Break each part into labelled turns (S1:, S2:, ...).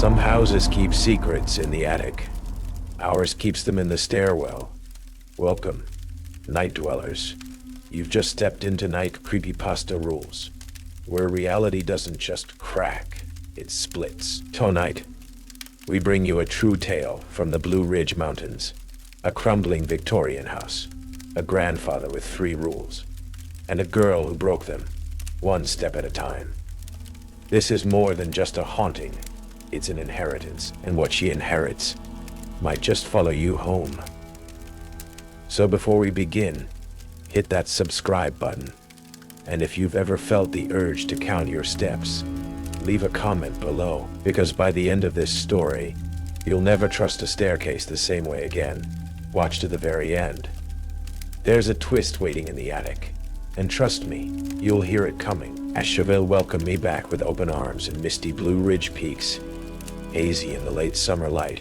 S1: Some houses keep secrets in the attic. Ours keeps them in the stairwell. Welcome, night dwellers. You've just stepped into Night Creepypasta Rules, where reality doesn't just crack, it splits. Tonight, we bring you a true tale from the Blue Ridge Mountains, a crumbling Victorian house, a grandfather with 3 rules, and a girl who broke them, one step at a time. This is more than just a haunting, it's an inheritance, and what she inherits might just follow you home. So before we begin, hit that subscribe button, and if you've ever felt the urge to count your steps, leave a comment below, because by the end of this story, you'll never trust a staircase the same way again. Watch to the very end. There's a twist waiting in the attic, and trust me, you'll hear it coming. Asheville welcomed me back with open arms and misty Blue Ridge peaks, hazy in the late summer light,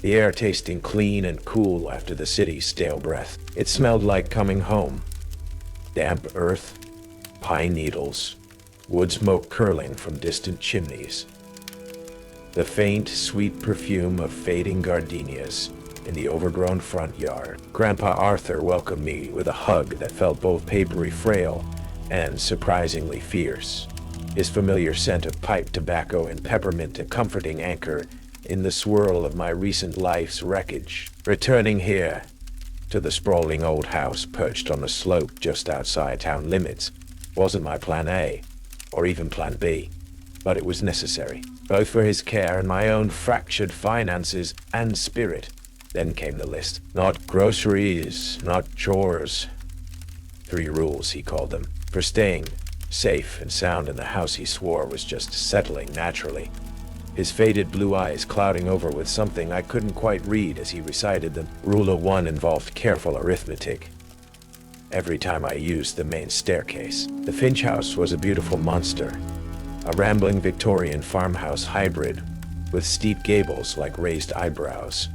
S1: the air tasting clean and cool after the city's stale breath. It smelled like coming home. Damp earth, pine needles, wood smoke curling from distant chimneys. The faint, sweet perfume of fading gardenias in the overgrown front yard. Grandpa Arthur welcomed me with a hug that felt both papery frail and surprisingly fierce. His familiar scent of pipe tobacco and peppermint a comforting anchor in the swirl of my recent life's wreckage. Returning here, to the sprawling old house perched on a slope just outside town limits, wasn't my plan A, or even plan B, but it was necessary, both for his care and my own fractured finances and spirit. Then came the list. Not groceries, not chores. 3 rules, he called them, for staying safe and sound in the house he swore was just settling naturally, his faded blue eyes clouding over with something I couldn't quite read as he recited them. Rule 1 involved careful arithmetic. Every time I used the main staircase, the Finch house was a beautiful monster, a rambling Victorian farmhouse hybrid with steep gables like raised eyebrows,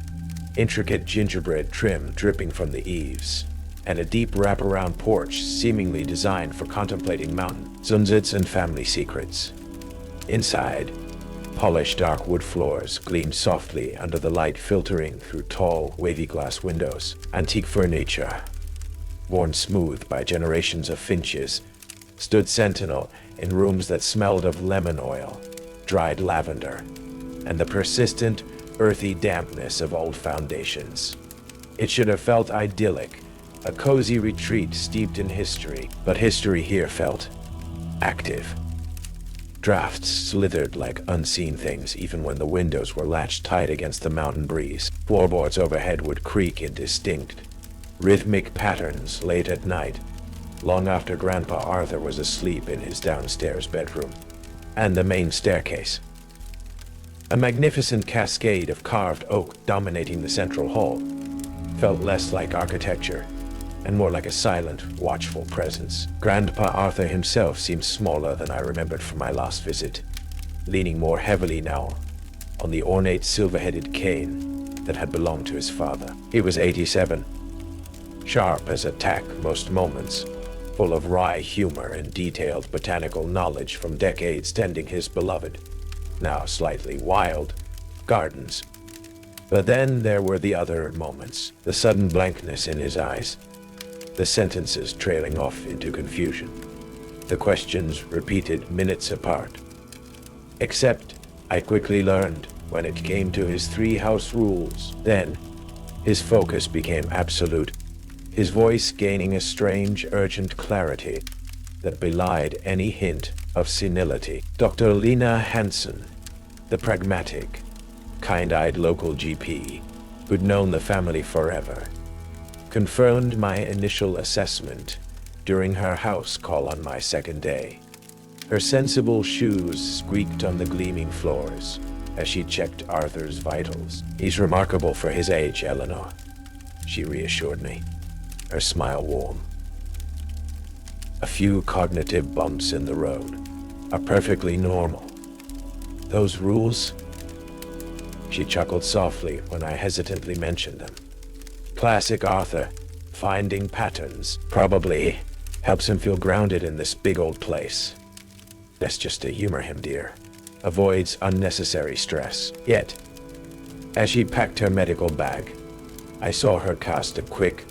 S1: intricate gingerbread trim dripping from the eaves, and a deep wraparound porch seemingly designed for contemplating mountain sunsets and family secrets. Inside, polished dark wood floors gleamed softly under the light filtering through tall, wavy glass windows. Antique furniture, worn smooth by generations of Finches, stood sentinel in rooms that smelled of lemon oil, dried lavender, and the persistent, earthy dampness of old foundations. It should have felt idyllic, a cozy retreat steeped in history, but history here felt active. Drafts slithered like unseen things even when the windows were latched tight against the mountain breeze. Floorboards overhead would creak in distinct, rhythmic patterns late at night, long after Grandpa Arthur was asleep in his downstairs bedroom. And the main staircase, a magnificent cascade of carved oak dominating the central hall, felt less like architecture and more like a silent, watchful presence. Grandpa Arthur himself seemed smaller than I remembered from my last visit, leaning more heavily now on the ornate silver-headed cane that had belonged to his father. He was 87, sharp as a tack most moments, full of wry humor and detailed botanical knowledge from decades tending his beloved, now slightly wild, gardens. But then there were the other moments, the sudden blankness in his eyes, the sentences trailing off into confusion, the questions repeated minutes apart. Except I quickly learned when it came to his 3 house rules. Then his focus became absolute, his voice gaining a strange, urgent clarity that belied any hint of senility. Dr. Lena Hansen, the pragmatic, kind-eyed local GP who'd known the family forever, confirmed my initial assessment during her house call on my second day. Her sensible shoes squeaked on the gleaming floors as she checked Arthur's vitals. He's remarkable for his age, Eleanor, she reassured me, her smile warm. A few cognitive bumps in the road are perfectly normal. Those rules? She chuckled softly when I hesitantly mentioned them. Classic Arthur, finding patterns, probably helps him feel grounded in this big old place. That's just to humor him, dear. avoids unnecessary stress. Yet, as she packed her medical bag, I saw her cast a quick,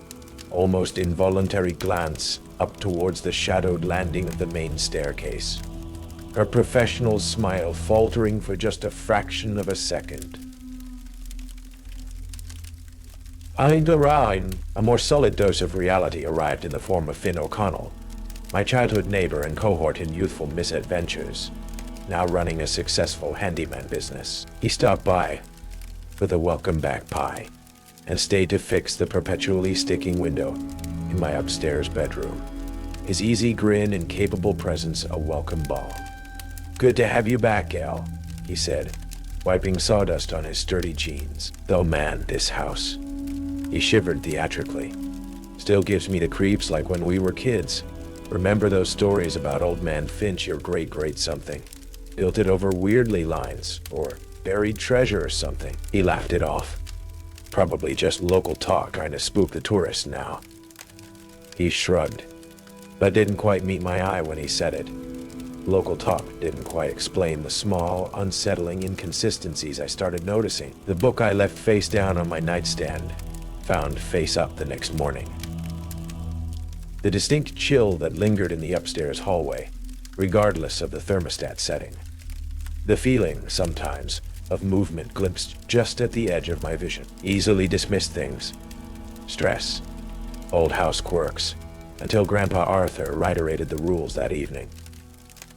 S1: almost involuntary glance up towards the shadowed landing of the main staircase, her professional smile faltering for just a fraction of a second. A more solid dose of reality arrived in the form of Finn O'Connell, my childhood neighbor and cohort in youthful misadventures, now running a successful handyman business. He stopped by with a welcome back pie and stayed to fix the perpetually sticking window in my upstairs bedroom. His easy grin and capable presence a welcome ball. "Good to have you back, Al," he said, wiping sawdust on his sturdy jeans. "Though man, this house," he shivered theatrically, "still gives me the creeps like when we were kids. Remember those stories about old man Finch, your great something? Built it over weirdly lines, or buried treasure or something." He laughed it off. "Probably just local talk trying to spook the tourists now." He shrugged, but didn't quite meet my eye when he said it. Local talk didn't quite explain the small, unsettling inconsistencies I started noticing. The book I left face down on my nightstand found face up the next morning. The distinct chill that lingered in the upstairs hallway, regardless of the thermostat setting. The feeling, sometimes, of movement glimpsed just at the edge of my vision. Easily dismissed things. Stress. Old house quirks. Until Grandpa Arthur reiterated the rules that evening.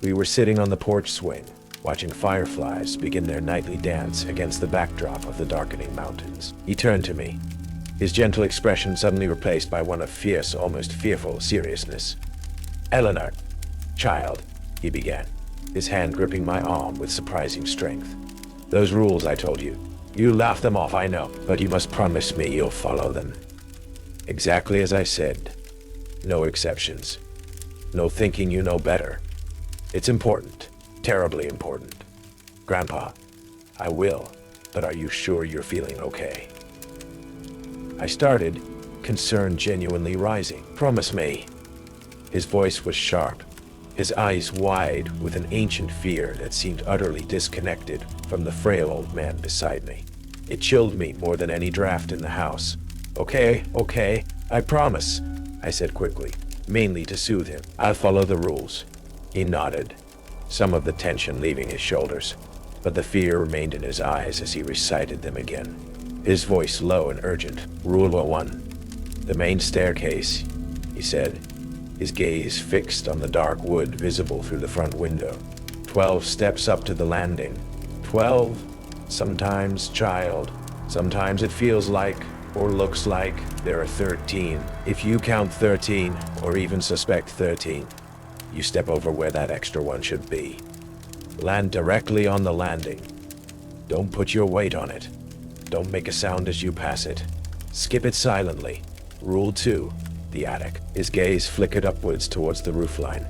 S1: We were sitting on the porch swing, watching fireflies begin their nightly dance against the backdrop of the darkening mountains. He turned to me, his gentle expression suddenly replaced by one of fierce, almost fearful seriousness. "Eleanor, child," he began, his hand gripping my arm with surprising strength. "Those rules I told you. You laughed them off, I know, but you must promise me you'll follow them. Exactly as I said. No exceptions. No thinking you know better. It's important. Terribly important. Grandpa, I will, but are you sure you're feeling okay?" I started, concern genuinely rising. "Promise me." His voice was sharp, his eyes wide with an ancient fear that seemed utterly disconnected from the frail old man beside me. It chilled me more than any draft in the house. Okay, I promise," I said quickly, mainly to soothe him. "I'll follow the rules." He nodded, some of the tension leaving his shoulders, but the fear remained in his eyes as he recited them again. His voice low and urgent. "Rule 1. The main staircase," he said, his gaze fixed on the dark wood visible through the front window. 12 steps up to the landing. 12. Sometimes, child, sometimes it feels like, or looks like, there are 13. If you count 13, or even suspect 13, you step over where that extra one should be. Land directly on the landing. Don't put your weight on it. Don't make a sound as you pass it. Skip it silently. Rule 2, the attic. His gaze flickered upwards towards the roofline.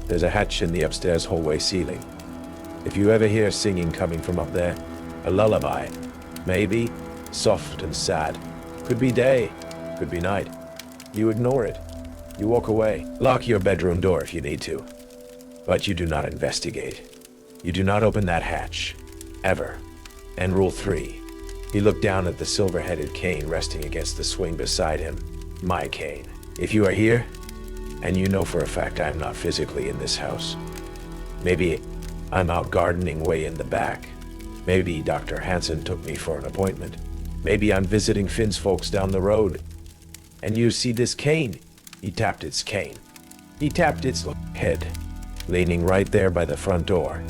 S1: There's a hatch in the upstairs hallway ceiling. If you ever hear singing coming from up there, a lullaby, maybe, soft and sad. Could be day, could be night. You ignore it. You walk away. Lock your bedroom door if you need to. But you do not investigate. You do not open that hatch. Ever. And rule 3. He looked down at the silver-headed cane resting against the swing beside him. My cane. If you are here, and you know for a fact I'm not physically in this house, maybe I'm out gardening way in the back. Maybe Dr. Hansen took me for an appointment. Maybe I'm visiting Finn's folks down the road. And you see this cane? He tapped its cane. He tapped its head, leaning right there by the front door,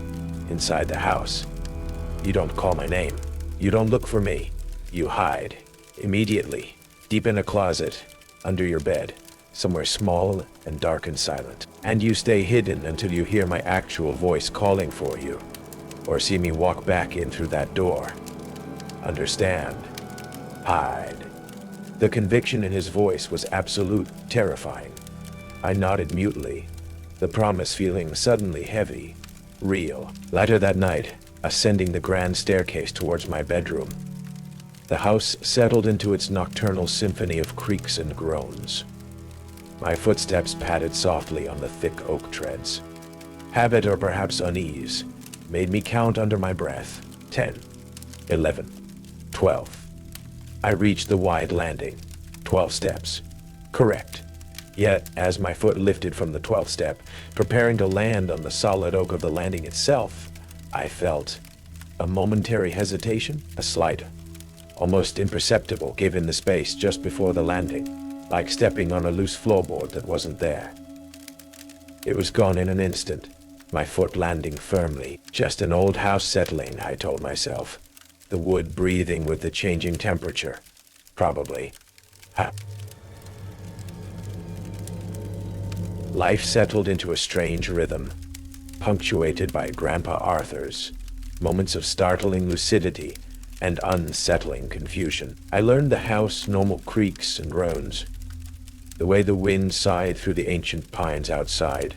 S1: inside the house. You don't call my name. You don't look for me. You hide. Immediately. Deep in a closet. Under your bed. Somewhere small and dark and silent. And you stay hidden until you hear my actual voice calling for you. Or see me walk back in through that door. Understand? Hide. The conviction in his voice was absolute, terrifying. I nodded mutely, the promise feeling suddenly heavy, real. Later that night, ascending the grand staircase towards my bedroom, the house settled into its nocturnal symphony of creaks and groans. My footsteps padded softly on the thick oak treads. Habit or perhaps unease, made me count under my breath. 10, 11, 12. I reached the wide landing. 12 steps. Correct. Yet, as my foot lifted from the 12th step, preparing to land on the solid oak of the landing itself, I felt a momentary hesitation, a slight, almost imperceptible give in the space just before the landing, like stepping on a loose floorboard that wasn't there. It was gone in an instant, my foot landing firmly. Just an old house settling, I told myself. The wood breathing with the changing temperature. Probably. Ha. Life settled into a strange rhythm, punctuated by Grandpa Arthur's moments of startling lucidity and unsettling confusion. I learned the house normal creaks and groans, the way the wind sighed through the ancient pines outside,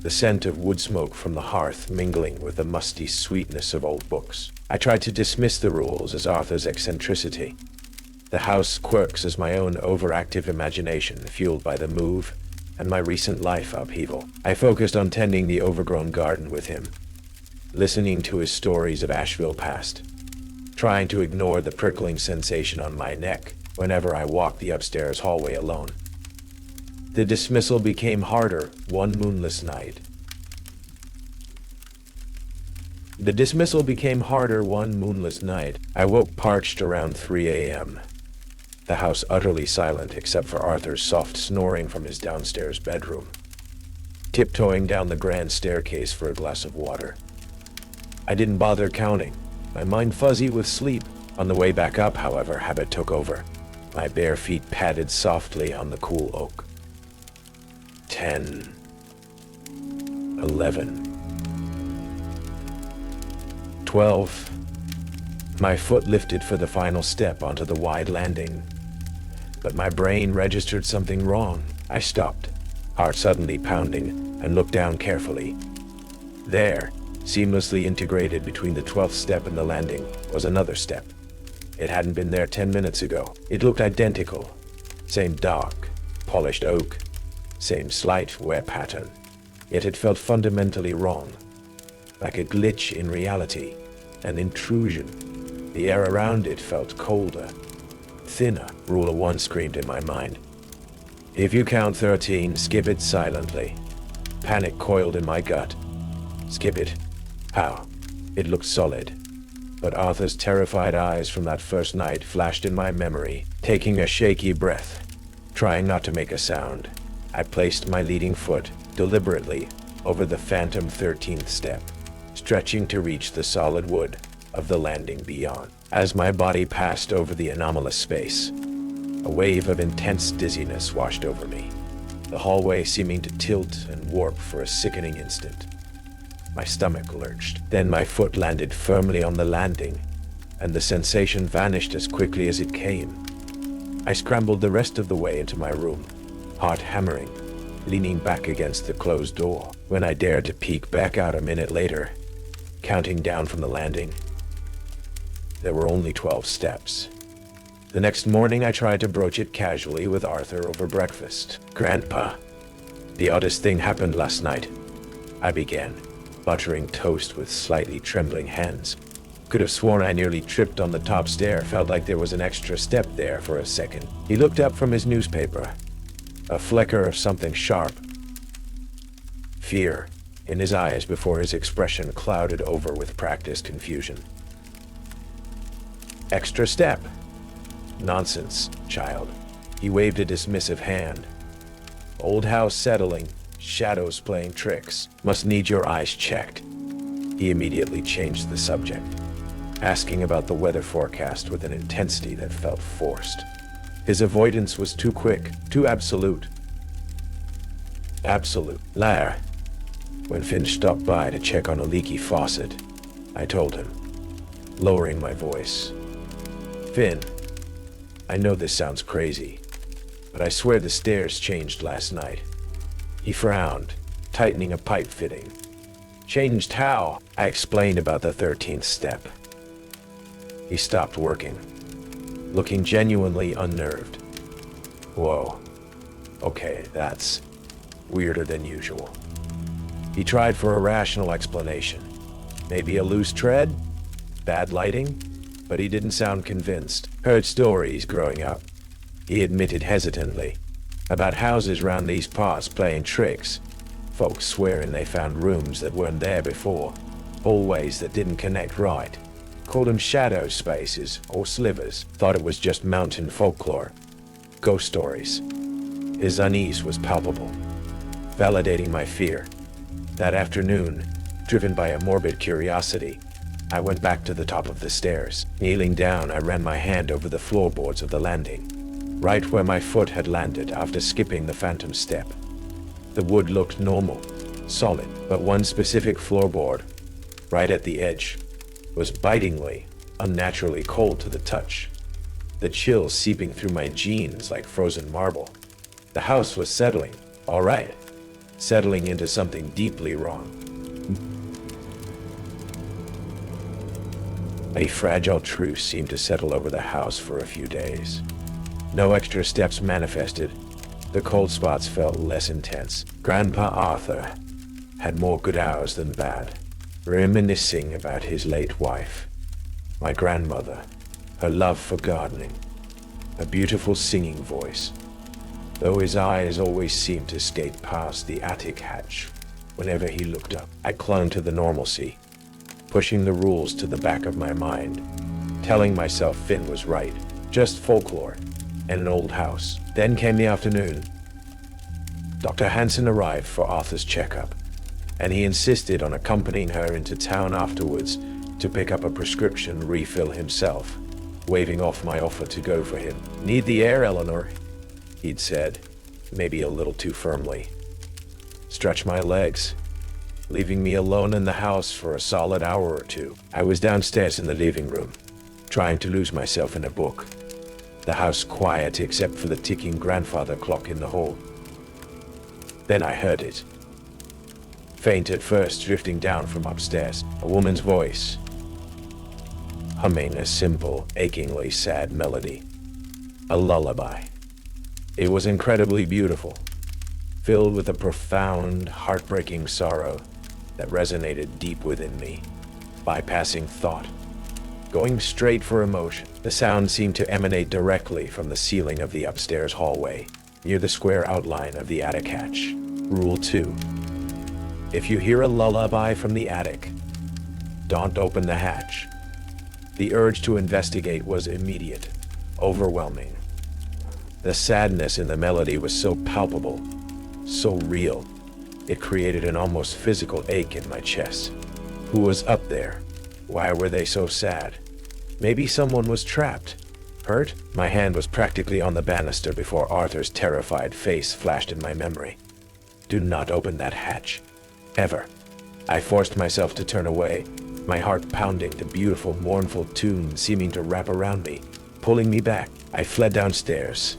S1: the scent of wood smoke from the hearth mingling with the musty sweetness of old books. I tried to dismiss the rules as Arthur's eccentricity, the house quirks as my own overactive imagination fueled by the move and my recent life upheaval. I focused on tending the overgrown garden with him, listening to his stories of Asheville past, trying to ignore the prickling sensation on my neck whenever I walked the upstairs hallway alone. The dismissal became harder one moonless night. I woke parched around 3 a.m., the house utterly silent except for Arthur's soft snoring from his downstairs bedroom, tiptoeing down the grand staircase for a glass of water. I didn't bother counting, my mind fuzzy with sleep. On the way back up, however, habit took over. My bare feet padded softly on the cool oak. 10, 11, 12. My foot lifted for the final step onto the wide landing, but my brain registered something wrong. I stopped, heart suddenly pounding, and looked down carefully. There, seamlessly integrated between the 12th step and the landing, was another step. It hadn't been there 10 minutes ago. It looked identical. Same dark, polished oak, same slight wear pattern. Yet it felt fundamentally wrong, like a glitch in reality, an intrusion. The air around it felt colder, thinner. Rule of 1 screamed in my mind. If you count 13, skip it silently. Panic coiled in my gut. Skip it. How? It looked solid. But Arthur's terrified eyes from that first night flashed in my memory. Taking a shaky breath, trying not to make a sound, I placed my leading foot deliberately over the phantom 13th step, stretching to reach the solid wood of the landing beyond. As my body passed over the anomalous space, a wave of intense dizziness washed over me, the hallway seeming to tilt and warp for a sickening instant. My stomach lurched. Then my foot landed firmly on the landing, and the sensation vanished as quickly as it came. I scrambled the rest of the way into my room, heart hammering, leaning back against the closed door. When I dared to peek back out a minute later, counting down from the landing, there were only 12 steps. The next morning I tried to broach it casually with Arthur over breakfast. "Grandpa, the oddest thing happened last night," I began, buttering toast with slightly trembling hands. Could have sworn I nearly tripped on the top stair, felt like there was an extra step there for a second. He looked up from his newspaper, a flicker of something sharp, fear, in his eyes before his expression clouded over with practiced confusion. "Extra step? Nonsense, child." He waved a dismissive hand. "Old house settling, shadows playing tricks. Must need your eyes checked." He immediately changed the subject, asking about the weather forecast with an intensity that felt forced. His avoidance was too quick, too absolute. "Absolute liar." When Finch stopped by to check on a leaky faucet, I told him, lowering my voice. "Finn, I know this sounds crazy, but I swear the stairs changed last night." He frowned, tightening a pipe fitting. "Changed how?" I explained about the 13th step. He stopped working, looking genuinely unnerved. "Whoa. Okay, that's weirder than usual." He tried for a rational explanation. Maybe a loose tread? Bad lighting? But he didn't sound convinced. Heard stories growing up, he admitted hesitantly, about houses round these parts playing tricks. Folks swearing they found rooms that weren't there before, hallways that didn't connect right. Called them shadow spaces or slivers. Thought it was just mountain folklore. Ghost stories. His unease was palpable, validating my fear. That afternoon, driven by a morbid curiosity, I went back to the top of the stairs. Kneeling down, I ran my hand over the floorboards of the landing, right where my foot had landed after skipping the phantom step. The wood looked normal, solid, but one specific floorboard, right at the edge, was bitingly, unnaturally cold to the touch, the chill seeping through my jeans like frozen marble. The house was settling, all right, settling into something deeply wrong. A fragile truce seemed to settle over the house for a few days. No extra steps manifested. The cold spots felt less intense. Grandpa Arthur had more good hours than bad, reminiscing about his late wife. My grandmother, her love for gardening, a beautiful singing voice, though his eyes always seemed to skate past the attic hatch whenever he looked up. I clung to the normalcy, pushing the rules to the back of my mind, telling myself Finn was right, just folklore and an old house. Then came the afternoon. Dr. Hansen arrived for Arthur's checkup, and he insisted on accompanying her into town afterwards to pick up a prescription refill himself, waving off my offer to go for him. "Need the air, Eleanor," he'd said, maybe a little too firmly. Stretch my legs, leaving me alone in the house for a solid hour or two. I was downstairs in the living room, trying to lose myself in a book. The house quiet except for the ticking grandfather clock in the hall. Then I heard it. Faint at first, drifting down from upstairs. A woman's voice, humming a simple, achingly sad melody. A lullaby. It was incredibly beautiful, filled with a profound, heartbreaking sorrow that resonated deep within me, bypassing thought, going straight for emotion. The sound seemed to emanate directly from the ceiling of the upstairs hallway, near the square outline of the attic hatch. Rule 2. If you hear a lullaby from the attic, don't open the hatch. The urge to investigate was immediate, overwhelming. The sadness in the melody was so palpable, so real, it created an almost physical ache in my chest. Who was up there? Why were they so sad? Maybe someone was trapped, hurt? My hand was practically on the banister before Arthur's terrified face flashed in my memory. Do not open that hatch. Ever. I forced myself to turn away, my heart pounding, the beautiful, mournful tune seeming to wrap around me, pulling me back. I fled downstairs,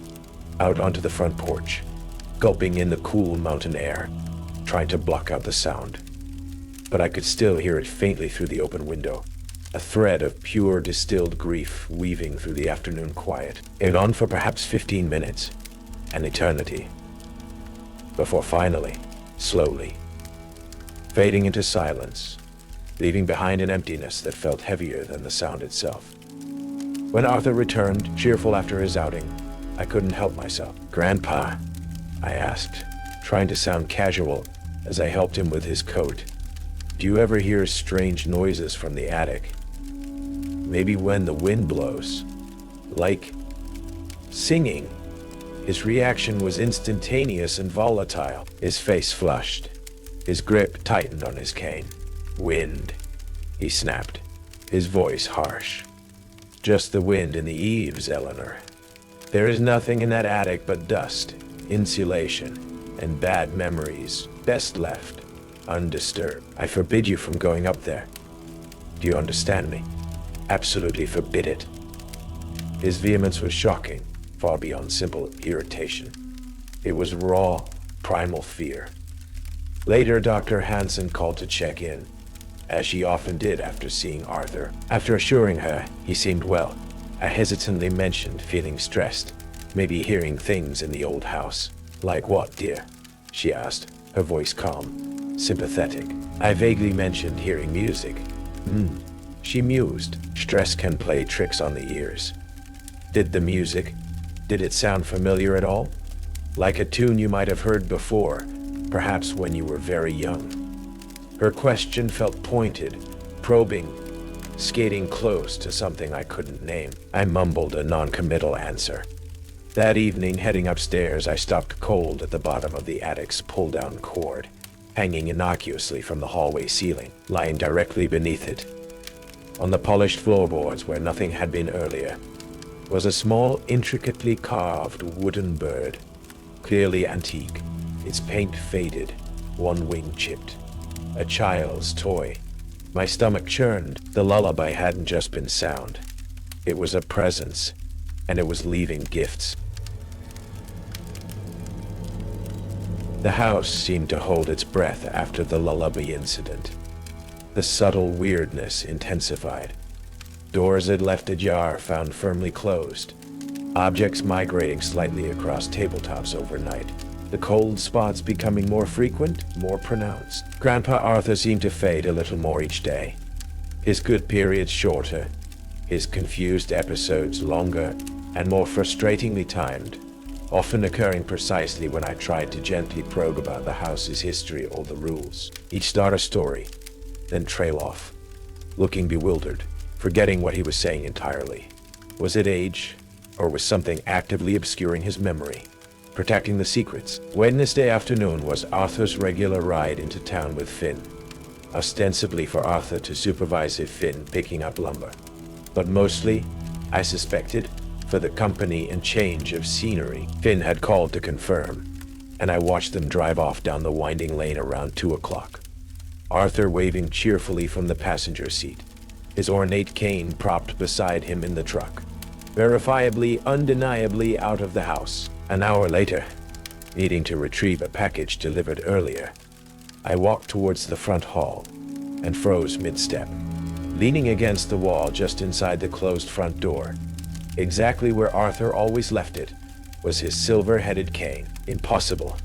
S1: out onto the front porch, gulping in the cool mountain air, trying to block out the sound. But I could still hear it faintly through the open window, a thread of pure distilled grief weaving through the afternoon quiet. It went on for perhaps 15 minutes, an eternity, before finally, slowly, fading into silence, leaving behind an emptiness that felt heavier than the sound itself. When Arthur returned, cheerful after his outing, I couldn't help myself. "Grandpa?" I asked, trying to sound casual as I helped him with his coat. "Do you ever hear strange noises from the attic? Maybe when the wind blows? Like singing?" His reaction was instantaneous and volatile. His face flushed. His grip tightened on his cane. "Wind," he snapped, his voice harsh. "Just the wind in the eaves, Eleanor. There is nothing in that attic but dust, insulation, and bad memories, best left undisturbed. I forbid you from going up there. Do you understand me? Absolutely forbid it." His vehemence was shocking, far beyond simple irritation. It was raw, primal fear. Later, Dr. Hansen called to check in, as she often did after seeing Arthur. After assuring her he seemed well, I hesitantly mentioned feeling stressed, maybe hearing things in the old house. "Like what, dear?" she asked, her voice calm, sympathetic. I vaguely mentioned hearing music, She mused. Stress can play tricks on the ears. Did the music, did it sound familiar at all? Like a tune you might have heard before, perhaps when you were very young. Her question felt pointed, probing, skating close to something I couldn't name. I mumbled a non-committal answer. That evening, heading upstairs, I stopped cold at the bottom of the attic's pull-down cord, hanging innocuously from the hallway ceiling, lying directly beneath it. On the polished floorboards, where nothing had been earlier, was a small, intricately carved wooden bird, clearly antique, its paint faded, one wing chipped. A child's toy. My stomach churned. The lullaby hadn't just been sound. It was a presence, and it was leaving gifts. The house seemed to hold its breath after the lullaby incident. The subtle weirdness intensified. Doors it left ajar found firmly closed. Objects migrating slightly across tabletops overnight. The cold spots becoming more frequent, more pronounced. Grandpa Arthur seemed to fade a little more each day. His good periods shorter, his confused episodes longer and more frustratingly timed, often occurring precisely when I tried to gently probe about the house's history or the rules. He'd start a story, then trail off, looking bewildered, forgetting what he was saying entirely. Was it age, or was something actively obscuring his memory? Protecting the secrets. Wednesday afternoon was Arthur's regular ride into town with Finn, ostensibly for Arthur to supervise if Finn picking up lumber, but mostly, I suspected, for the company and change of scenery. Finn had called to confirm, and I watched them drive off down the winding lane around 2 o'clock. Arthur waving cheerfully from the passenger seat, his ornate cane propped beside him in the truck, verifiably, undeniably out of the house. An hour later, needing to retrieve a package delivered earlier, I walked towards the front hall and froze mid-step, leaning against the wall just inside the closed front door. Exactly where Arthur always left it was his silver-headed cane. Impossible.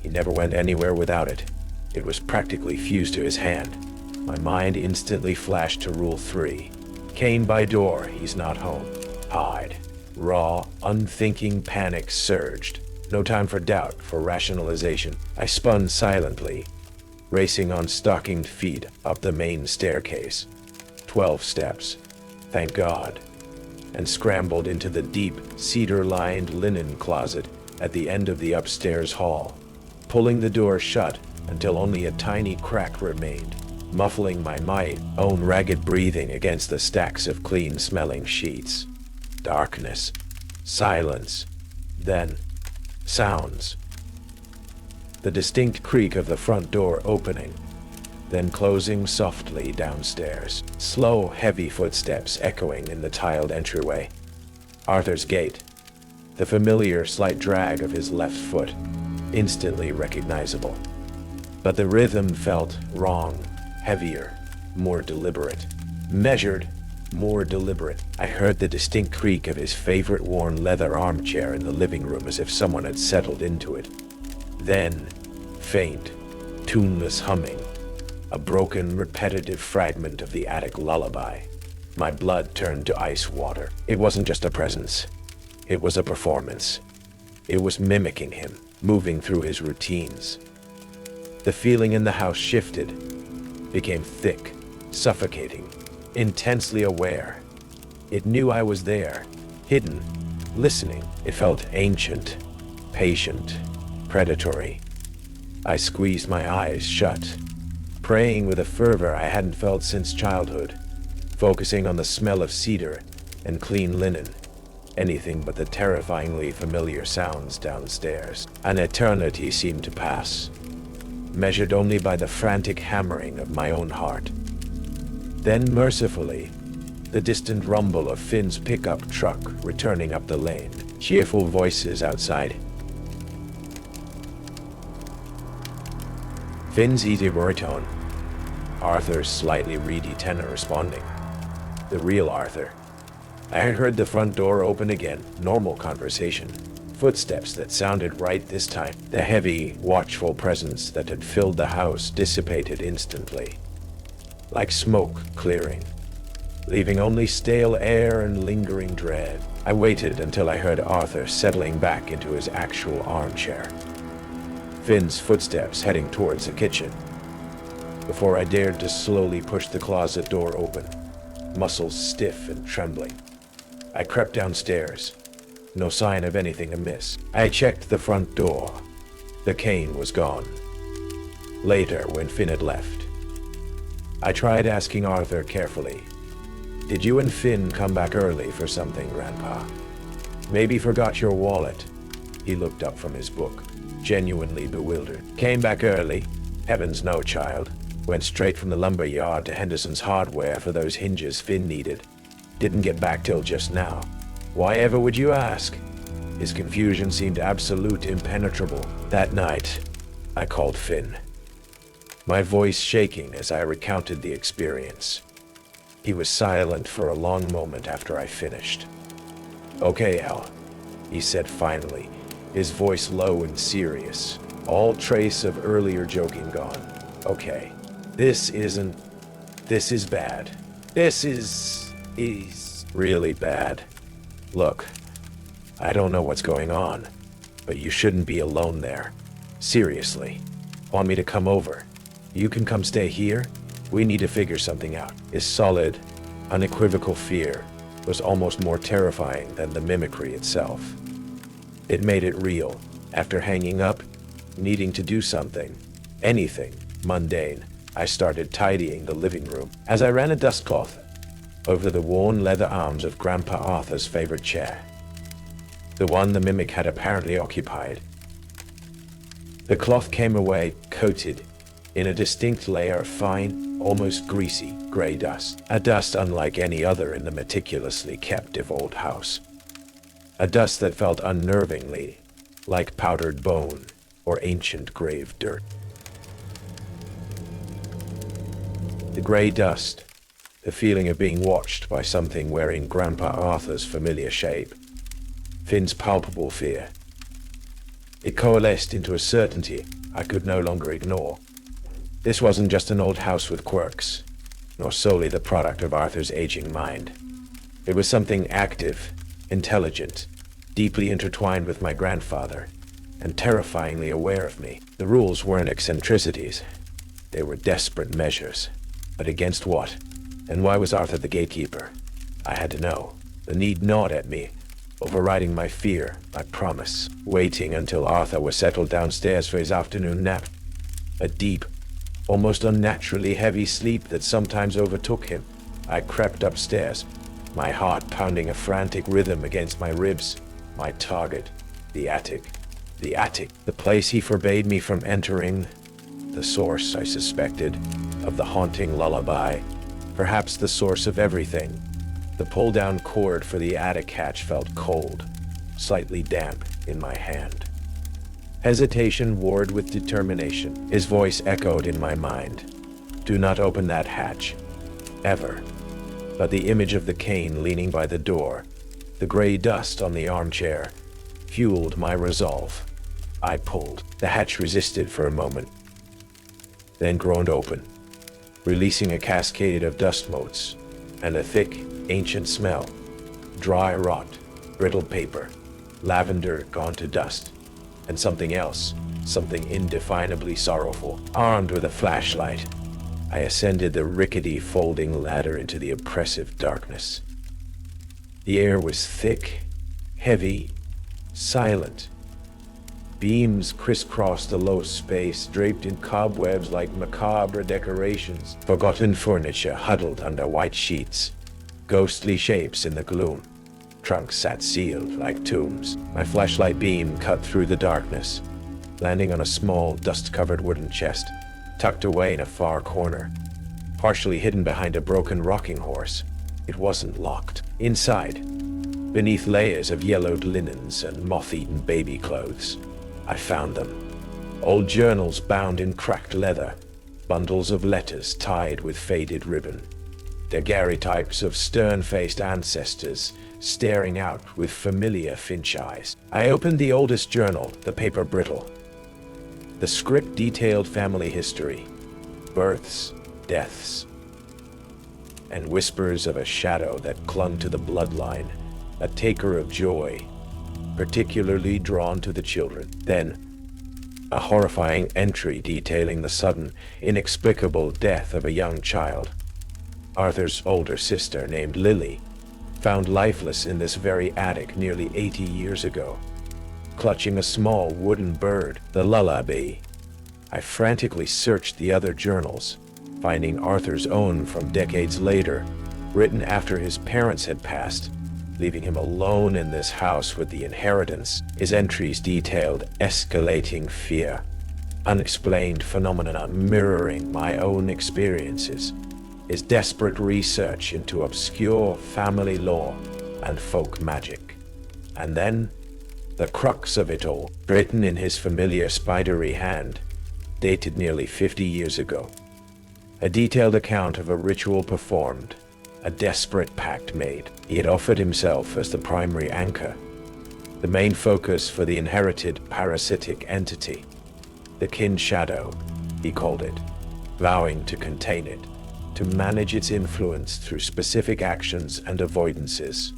S1: He never went anywhere without it. It was practically fused to his hand. My mind instantly flashed to Rule 3. Cane by door, he's not home. Hide. Raw, unthinking panic surged. No time for doubt, for rationalization. I spun silently, racing on stockinged feet up the main staircase. 12 steps. Thank God. And scrambled into the deep, cedar-lined linen closet at the end of the upstairs hall, pulling the door shut until only a tiny crack remained, muffling my own ragged breathing against the stacks of clean-smelling sheets. Darkness. Silence. Then, sounds. The distinct creak of the front door opening, then closing softly downstairs. Slow, heavy footsteps echoing in the tiled entryway. Arthur's gait. The familiar slight drag of his left foot, instantly recognizable. But the rhythm felt wrong, heavier, more deliberate. Measured, more deliberate. I heard the distinct creak of his favorite worn leather armchair in the living room as if someone had settled into it. Then, faint, tuneless humming. A broken, repetitive fragment of the attic lullaby. My blood turned to ice water. It wasn't just a presence. It was a performance. It was mimicking him, moving through his routines. The feeling in the house shifted, became thick, suffocating, intensely aware. It knew I was there, hidden, listening. It felt ancient, patient, predatory. I squeezed my eyes shut, praying with a fervor I hadn't felt since childhood, focusing on the smell of cedar and clean linen, anything but the terrifyingly familiar sounds downstairs. An eternity seemed to pass, measured only by the frantic hammering of my own heart. Then, mercifully, the distant rumble of Finn's pickup truck returning up the lane, cheerful voices outside. Finn's easy baritone, Arthur's slightly reedy tenor responding. The real Arthur. I had heard the front door open again, normal conversation. Footsteps that sounded right this time. The heavy, watchful presence that had filled the house dissipated instantly. like smoke clearing, leaving only stale air and lingering dread. I waited until I heard Arthur settling back into his actual armchair, Finn's footsteps heading towards the kitchen, before I dared to slowly push the closet door open, muscles stiff and trembling. I crept downstairs. No sign of anything amiss. I checked the front door. The cane was gone. Later, when Finn had left, I tried asking Arthur carefully, "Did you and Finn come back early for something, Grandpa? Maybe forgot your wallet?" He looked up from his book, genuinely bewildered. "Came back early? Heavens no, child. Went straight from the lumber yard to Henderson's Hardware for those hinges Finn needed. Didn't get back till just now. Why ever would you ask?" His confusion seemed absolute impenetrable. That night, I called Finn, my voice shaking as I recounted the experience. He was silent for a long moment after I finished. "Okay, Al," he said finally, his voice low and serious, all trace of earlier joking gone. "Okay, this is bad. This is really bad. Look, I don't know what's going on, but you shouldn't be alone there. Seriously. Want me to come over? You can come stay here? We need to figure something out." His solid, unequivocal fear was almost more terrifying than the mimicry itself. It made it real. After hanging up, needing to do something, anything, mundane, I started tidying the living room. As I ran a dustcloth over the worn leather arms of Grandpa Arthur's favorite chair, the one the mimic had apparently occupied, the cloth came away coated in a distinct layer of fine, almost greasy, gray dust. A dust unlike any other in the meticulously kept old house. A dust that felt unnervingly like powdered bone or ancient grave dirt. The gray dust, the feeling of being watched by something wearing Grandpa Arthur's familiar shape, Finn's palpable fear. It coalesced into a certainty I could no longer ignore. This wasn't just an old house with quirks, nor solely the product of Arthur's aging mind. It was something active, intelligent, deeply intertwined with my grandfather, and terrifyingly aware of me. The rules weren't eccentricities. They were desperate measures. But against what? And why was Arthur the gatekeeper? I had to know. The need gnawed at me, overriding my fear, my promise. Waiting until Arthur was settled downstairs for his afternoon nap. A deep, almost unnaturally heavy sleep that sometimes overtook him. I crept upstairs, my heart pounding a frantic rhythm against my ribs. My target, the attic. The attic, the place he forbade me from entering. The source, I suspected, of the haunting lullaby. Perhaps the source of everything. The pull-down cord for the attic hatch felt cold, slightly damp in my hand. Hesitation warred with determination. His voice echoed in my mind. "Do not open that hatch. Ever." But the image of the cane leaning by the door, the gray dust on the armchair, fueled my resolve. I pulled. The hatch resisted for a moment, then groaned open, releasing a cascade of dust motes and a thick, ancient smell. Dry rot, brittle paper, lavender gone to dust, and something else, something indefinably sorrowful. Armed with a flashlight, I ascended the rickety folding ladder into the oppressive darkness. The air was thick, heavy, silent. Beams crisscrossed a low space, draped in cobwebs like macabre decorations. Forgotten furniture huddled under white sheets, ghostly shapes in the gloom. Trunks sat sealed like tombs. My flashlight beam cut through the darkness, landing on a small, dust-covered wooden chest, tucked away in a far corner, partially hidden behind a broken rocking horse. It wasn't locked. Inside, beneath layers of yellowed linens and moth-eaten baby clothes, I found them. Old journals bound in cracked leather, bundles of letters tied with faded ribbon. Daguerreotypes of stern-faced ancestors staring out with familiar finch eyes. I opened the oldest journal, the paper brittle. The script detailed family history, births, deaths, and whispers of a shadow that clung to the bloodline, a taker of joy, particularly drawn to the children. Then, a horrifying entry detailing the sudden, inexplicable death of a young child. Arthur's older sister, named Lily, found lifeless in this very attic nearly 80 years ago, clutching a small wooden bird, the Lullaby. I frantically searched the other journals, finding Arthur's own from decades later, written after his parents had passed, leaving him alone in this house with the inheritance. His entries detailed escalating fear, unexplained phenomena mirroring my own experiences, his desperate research into obscure family lore and folk magic. And then, the crux of it all, written in his familiar spidery hand, dated nearly 50 years ago. A detailed account of a ritual performed, a desperate pact made. He had offered himself as the primary anchor, the main focus for the inherited parasitic entity, the kin shadow, he called it, vowing to contain it, to manage its influence through specific actions and avoidances,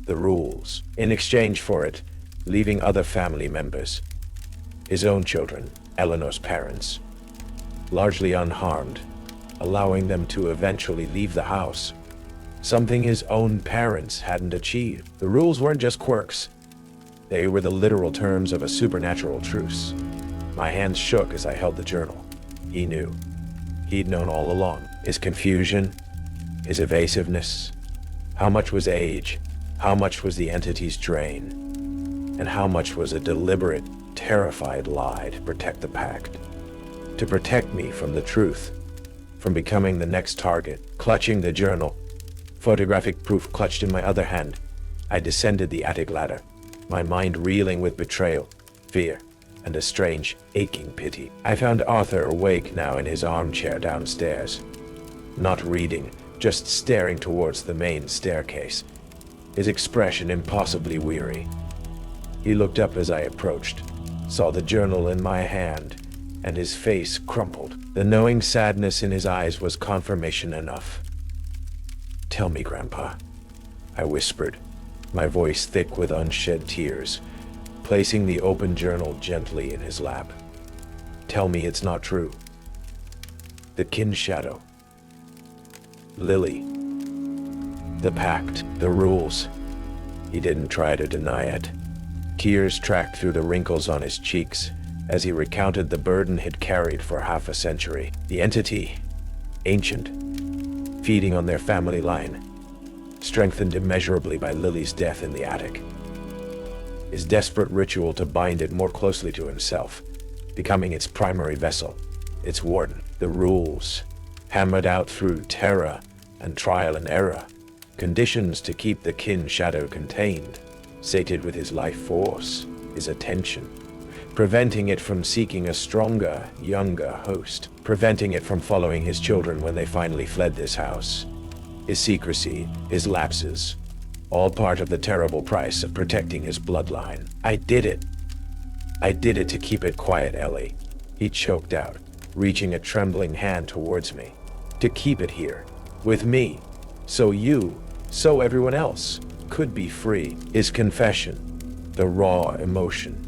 S1: the rules, in exchange for it, leaving other family members, his own children, Eleanor's parents, largely unharmed, allowing them to eventually leave the house, something his own parents hadn't achieved. The rules weren't just quirks. They were the literal terms of a supernatural truce. My hands shook as I held the journal. He knew. He'd known all along. His confusion, his evasiveness. How much was age? How much was the entity's drain? And how much was a deliberate, terrified lie to protect the Pact? To protect me from the truth, from becoming the next target. Clutching the journal, photographic proof clutched in my other hand, I descended the attic ladder, my mind reeling with betrayal, fear, and a strange, aching pity. I found Arthur awake now in his armchair downstairs, not reading, just staring towards the main staircase, his expression impossibly weary. He looked up as I approached, saw the journal in my hand, and his face crumpled. The knowing sadness in his eyes was confirmation enough. "Tell me, Grandpa," I whispered, my voice thick with unshed tears, placing the open journal gently in his lap. "Tell me it's not true." The kin shadow, Lily, the Pact, the rules. He didn't try to deny it. Tears tracked through the wrinkles on his cheeks as he recounted the burden he'd carried for half a century. The entity, ancient, feeding on their family line, strengthened immeasurably by Lily's death in the attic. His desperate ritual to bind it more closely to himself, becoming its primary vessel, its warden. The rules, hammered out through terror and trial and error, conditions to keep the kin shadow contained, sated with his life force, his attention, preventing it from seeking a stronger, younger host, preventing it from following his children when they finally fled this house. His secrecy, his lapses, all part of the terrible price of protecting his bloodline. I did it. I did it to keep it quiet, Ellie. He choked out, reaching a trembling hand towards me. To keep it here, with me, so you, so everyone else, could be free. His confession, the raw emotion,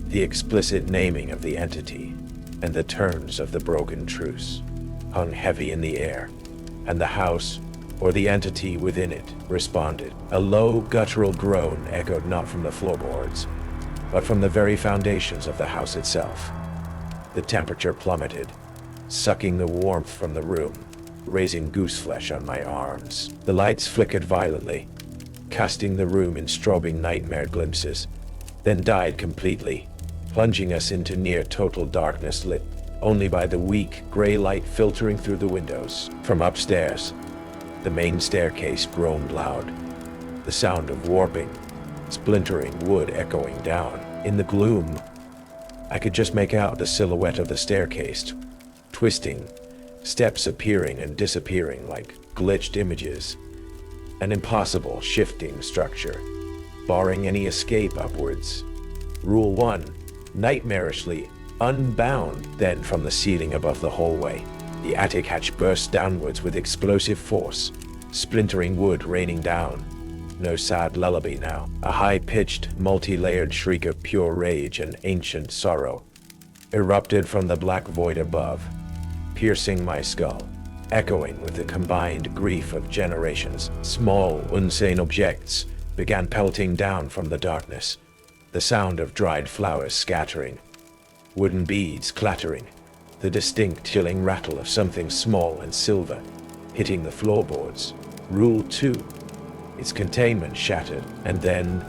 S1: the explicit naming of the entity, and the terms of the broken truce, hung heavy in the air, and the house, or the entity within it, responded. A low, guttural groan echoed not from the floorboards, but from the very foundations of the house itself. The temperature plummeted, sucking the warmth from the room, raising gooseflesh on my arms. The lights flickered violently, casting the room in strobing nightmare glimpses, then died completely, plunging us into near total darkness lit only by the weak, gray light filtering through the windows. From upstairs, the main staircase groaned loud, the sound of warping, splintering wood echoing down. In the gloom, I could just make out the silhouette of the staircase, twisting, steps appearing and disappearing like glitched images, an impossible shifting structure, barring any escape upwards. Rule 1, nightmarishly unbound. Then from the ceiling above the hallway, the attic hatch burst downwards with explosive force, splintering wood raining down. No sad lullaby now, a high-pitched, multi-layered shriek of pure rage and ancient sorrow erupted from the black void above, piercing my skull, echoing with the combined grief of generations. Small, insane objects began pelting down from the darkness, the sound of dried flowers scattering, wooden beads clattering, the distinct chilling rattle of something small and silver hitting the floorboards. Rule 2. Its containment shattered, and then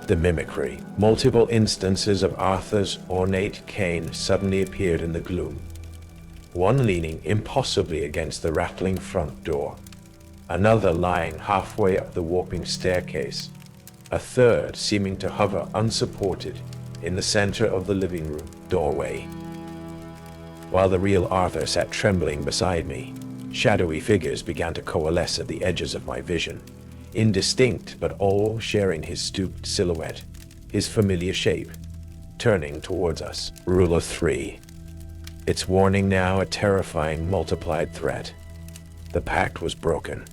S1: the mimicry. Multiple instances of Arthur's ornate cane suddenly appeared in the gloom. One leaning impossibly against the rattling front door, another lying halfway up the warping staircase, a third seeming to hover unsupported in the center of the living room doorway. While the real Arthur sat trembling beside me, shadowy figures began to coalesce at the edges of my vision, indistinct but all sharing his stooped silhouette, his familiar shape, turning towards us. Rule 3. Its warning now a terrifying multiplied threat. The pact was broken.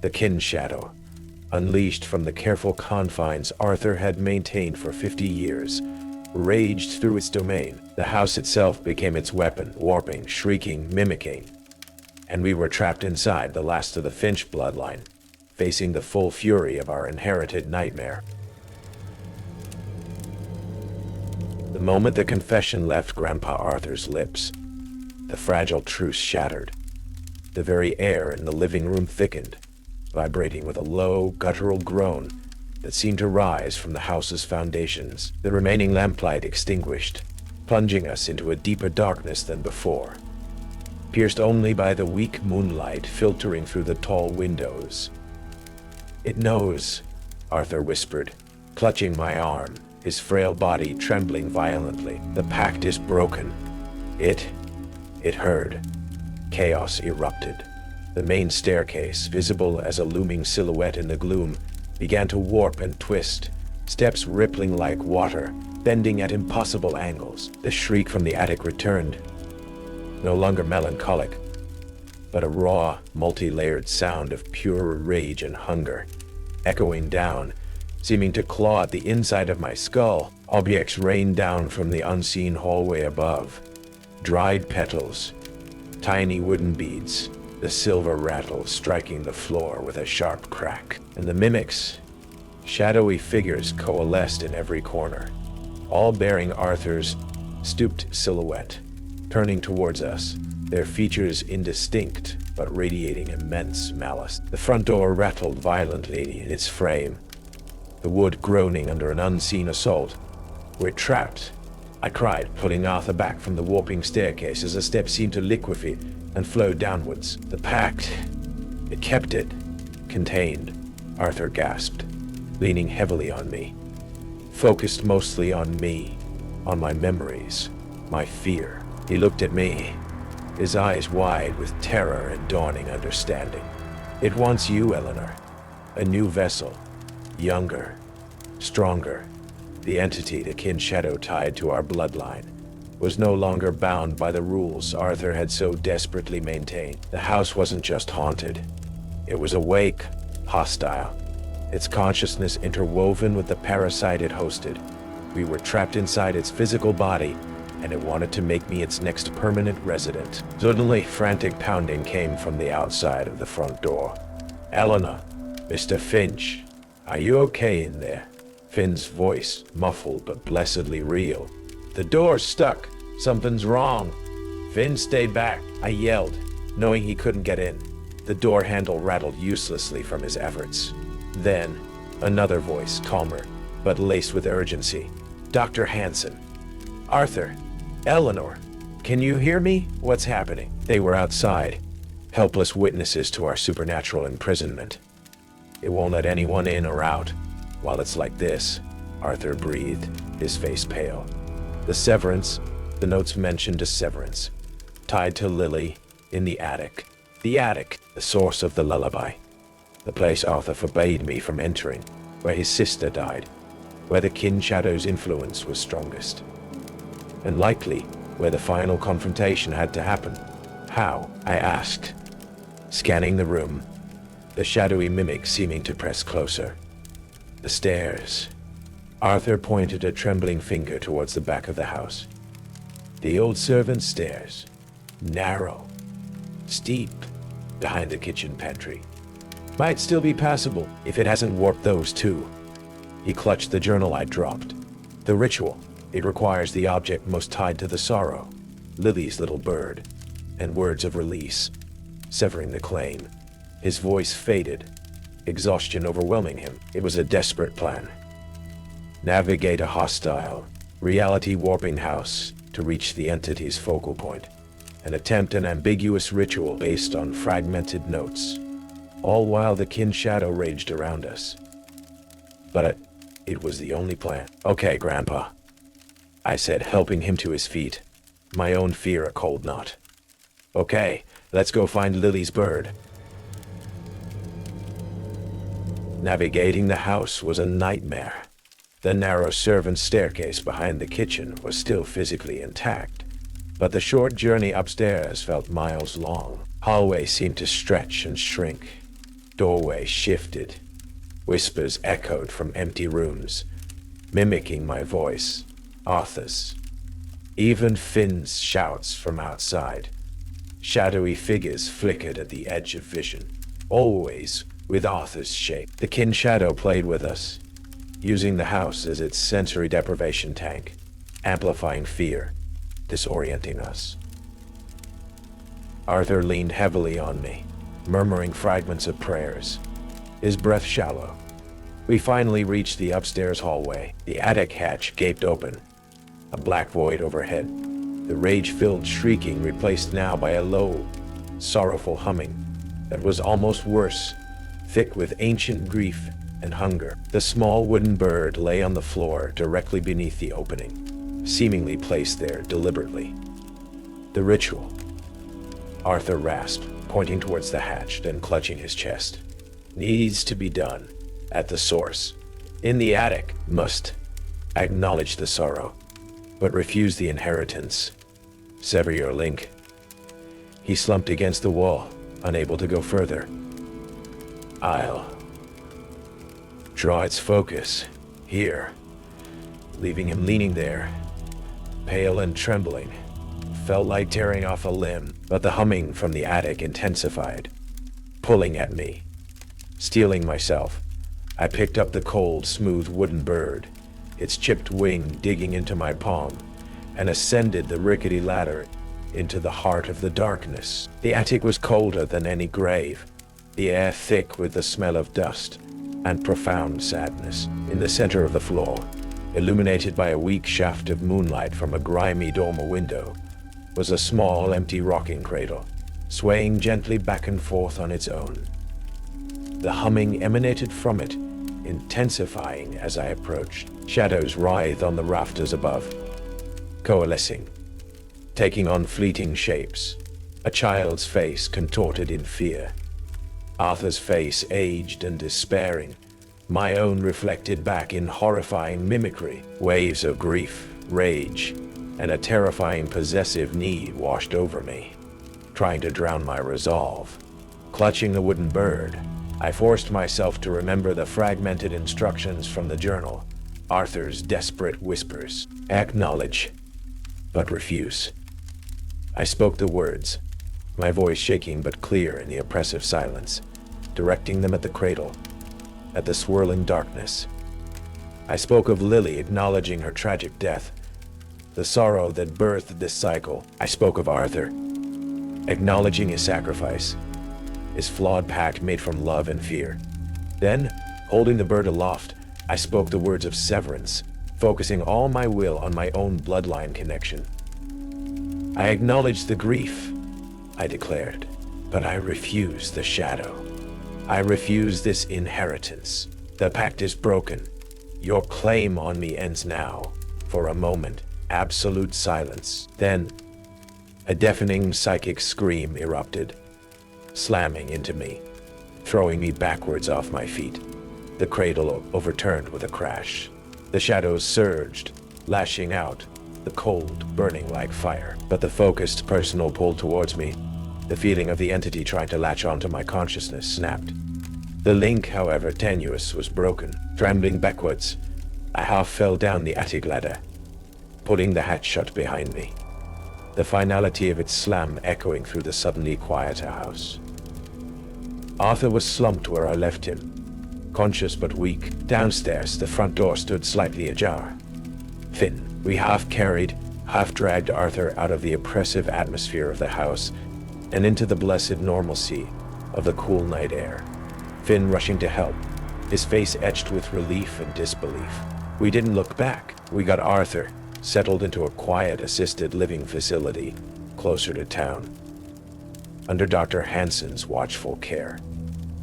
S1: The kin shadow, unleashed from the careful confines Arthur had maintained for 50 years, raged through its domain. The house itself became its weapon, warping, shrieking, mimicking. And we were trapped inside the last of the Finch bloodline, facing the full fury of our inherited nightmare. The moment the confession left Grandpa Arthur's lips, the fragile truce shattered. The very air in the living room thickened, vibrating with a low, guttural groan that seemed to rise from the house's foundations. The remaining lamplight extinguished, plunging us into a deeper darkness than before, pierced only by the weak moonlight filtering through the tall windows. "It knows," Arthur whispered, clutching my arm, his frail body trembling violently. "The pact is broken." It heard. Chaos erupted. The main staircase, visible as a looming silhouette in the gloom, began to warp and twist, steps rippling like water, bending at impossible angles. The shriek from the attic returned, no longer melancholic, but a raw, multi-layered sound of pure rage and hunger, echoing down, seeming to claw at the inside of my skull. Objects rained down from the unseen hallway above. Dried petals, tiny wooden beads, the silver rattle striking the floor with a sharp crack. And the mimics, shadowy figures coalesced in every corner, all bearing Arthur's stooped silhouette, turning towards us, their features indistinct but radiating immense malice. The front door rattled violently in its frame, the wood groaning under an unseen assault. "We're trapped," I cried, pulling Arthur back from the warping staircase as the steps seemed to liquefy and flow downwards. "The pact, it kept it contained," Arthur gasped, leaning heavily on me, focused mostly on me, on my memories, my fear. He looked at me, his eyes wide with terror and dawning understanding. "It wants you, Eleanor. A new vessel, younger, stronger." The entity the kin shadow tied to our bloodline was no longer bound by the rules Arthur had so desperately maintained. The house wasn't just haunted. It was awake, hostile, its consciousness interwoven with the parasite it hosted. We were trapped inside its physical body, and it wanted to make me its next permanent resident. Suddenly, frantic pounding came from the outside of the front door. "Eleanor, Mr. Finch, are you okay in there?" Finn's voice, muffled but blessedly real. "The door's stuck. Something's wrong." Finn stayed back, I yelled, knowing he couldn't get in. The door handle rattled uselessly from his efforts. Then, another voice, calmer, but laced with urgency. "Dr. Hansen. Arthur. Eleanor. Can you hear me? What's happening?" They were outside, helpless witnesses to our supernatural imprisonment. "It won't let anyone in or out while it's like this," Arthur breathed, his face pale. "The severance," the notes mentioned a severance, tied to Lily, in the attic. The attic, the source of the lullaby. The place Arthur forbade me from entering, where his sister died, where the kin shadow's influence was strongest. And likely, where the final confrontation had to happen. "How?" I asked, scanning the room. the shadowy mimic seeming to press closer. The stairs. Arthur pointed a trembling finger towards the back of the house. The old servant's stairs. Narrow. Steep. Behind the kitchen pantry. Might still be passable if it hasn't warped those too. He clutched the journal I'd dropped. The ritual. It requires the object most tied to the sorrow. Lily's little bird. And words of release. Severing the claim. His voice faded. Exhaustion overwhelming him. It was a desperate plan. Navigate a hostile, reality-warping house to reach the entity's focal point. And attempt an ambiguous ritual based on fragmented notes. All while the kin shadow raged around us. But it was the only plan. Okay, Grandpa, I said, helping him to his feet, my own fear a cold knot. Okay, let's go find Lily's bird. Navigating the house was a nightmare. The narrow servant's staircase behind the kitchen was still physically intact, but the short journey upstairs felt miles long. Hallways seemed to stretch and shrink. Doorways shifted. Whispers echoed from empty rooms, mimicking my voice, Arthur's. Even Finn's shouts from outside. Shadowy figures flickered at the edge of vision, always with Arthur's shape. The kin shadow played with us, using the house as its sensory deprivation tank, amplifying fear, disorienting us. Arthur leaned heavily on me, murmuring fragments of prayers, his breath shallow. We finally reached the upstairs hallway. The attic hatch gaped open, a black void overhead, the rage-filled shrieking replaced now by a low, sorrowful humming that was almost worse, thick with ancient grief and hunger. The small wooden bird lay on the floor directly beneath the opening, seemingly placed there deliberately. The ritual, Arthur rasped, pointing towards the hatch, then clutching his chest. Needs to be done. At the source. In the attic. Must. Acknowledge the sorrow, but refuse the inheritance. Sever your link. He slumped against the wall, unable to go further. I'll draw its focus. Here. Leaving him leaning there, pale and trembling. Felt like tearing off a limb, but the humming from the attic intensified, pulling at me. Steeling myself, I picked up the cold, smooth wooden bird, its chipped wing digging into my palm, and ascended the rickety ladder into the heart of the darkness. The attic was colder than any grave, the air thick with the smell of dust and profound sadness. In the center of the floor, illuminated by a weak shaft of moonlight from a grimy dormer window, was a small, empty rocking cradle, swaying gently back and forth on its own. The humming emanated from it, intensifying as I approached. Shadows writhed on the rafters above, coalescing, taking on fleeting shapes. A child's face contorted in fear. Arthur's face aged and despairing, my own reflected back in horrifying mimicry. Waves of grief, rage, and a terrifying possessive need washed over me, trying to drown my resolve. Clutching the wooden bird, I forced myself to remember the fragmented instructions from the journal, Arthur's desperate whispers. Acknowledge, but refuse. I spoke the words, my voice shaking but clear in the oppressive silence, directing them at the cradle, at the swirling darkness. I spoke of Lily, acknowledging her tragic death, the sorrow that birthed this cycle. I spoke of Arthur, acknowledging his sacrifice, his flawed pact made from love and fear. Then, holding the bird aloft, I spoke the words of severance, focusing all my will on my own bloodline connection. I acknowledged the grief, I declared, but I refuse the shadow. I refuse this inheritance. The pact is broken. Your claim on me ends now. For a moment, absolute silence. Then, a deafening psychic scream erupted, slamming into me, throwing me backwards off my feet. The cradle overturned with a crash. The shadows surged, lashing out, the cold burning like fire. But the focused personal pull towards me, the feeling of the entity trying to latch onto my consciousness, snapped. The link, however tenuous, was broken. Trembling backwards, I half fell down the attic ladder, pulling the hatch shut behind me, the finality of its slam echoing through the suddenly quieter house. Arthur was slumped where I left him, conscious but weak. Downstairs, the front door stood slightly ajar. Finn, we half carried, half dragged Arthur out of the oppressive atmosphere of the house and into the blessed normalcy of the cool night air. Finn rushing to help, his face etched with relief and disbelief. We didn't look back. We got Arthur settled into a quiet assisted living facility closer to town, under Dr. Hansen's watchful care.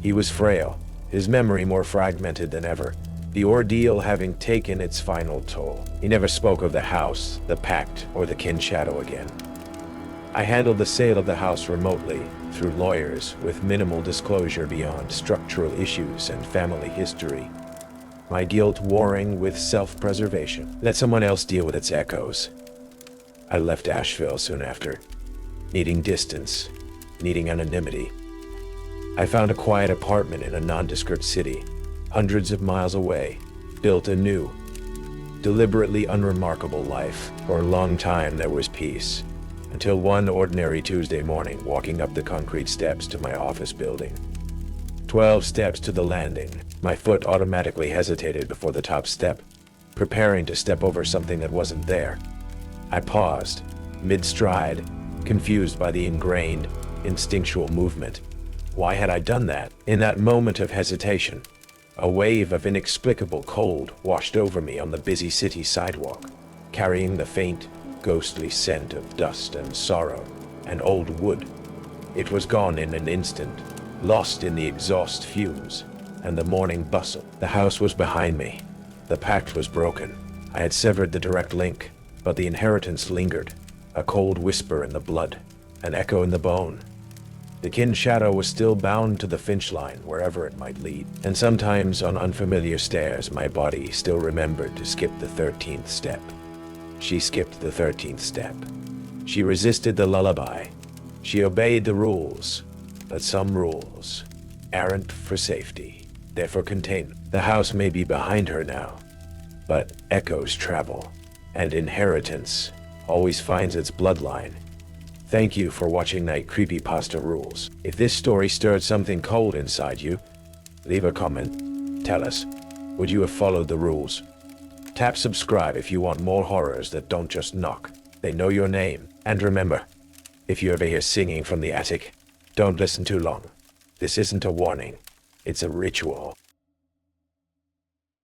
S1: He was frail, his memory more fragmented than ever, the ordeal having taken its final toll. He never spoke of the house, the Pact, or the kin shadow again. I handled the sale of the house remotely, through lawyers, with minimal disclosure beyond structural issues and family history, my guilt warring with self-preservation. Let someone else deal with its echoes. I left Asheville soon after, needing distance, needing anonymity. I found a quiet apartment in a nondescript city, hundreds of miles away, built a new, deliberately unremarkable life. For a long time there was peace, until one ordinary Tuesday morning, walking up the concrete steps to my office building. 12 steps to the landing, my foot automatically hesitated before the top step, preparing to step over something that wasn't there. I paused, mid-stride, confused by the ingrained, instinctual movement. Why had I done that? In that moment of hesitation, a wave of inexplicable cold washed over me on the busy city sidewalk, carrying the faint, ghostly scent of dust and sorrow and old wood. It was gone in an instant, lost in the exhaust fumes and the morning bustle. The house was behind me. The pact was broken. I had severed the direct link, but the inheritance lingered, a cold whisper in the blood, an echo in the bone. The kin shadow was still bound to the Finch line, wherever it might lead. And sometimes on unfamiliar stairs, my body still remembered to skip the 13th step. She skipped the 13th step. She resisted the lullaby. She obeyed the rules. But some rules aren't for safety. They're for containment. The house may be behind her now, but echoes travel, and inheritance always finds its bloodline. Thank you for watching Night Creepypasta Rules. If this story stirred something cold inside you, leave a comment. Tell us, would you have followed the rules? Tap subscribe if you want more horrors that don't just knock. They know your name. And remember, if you ever hear singing from the attic, don't listen too long. This isn't a warning. It's a ritual.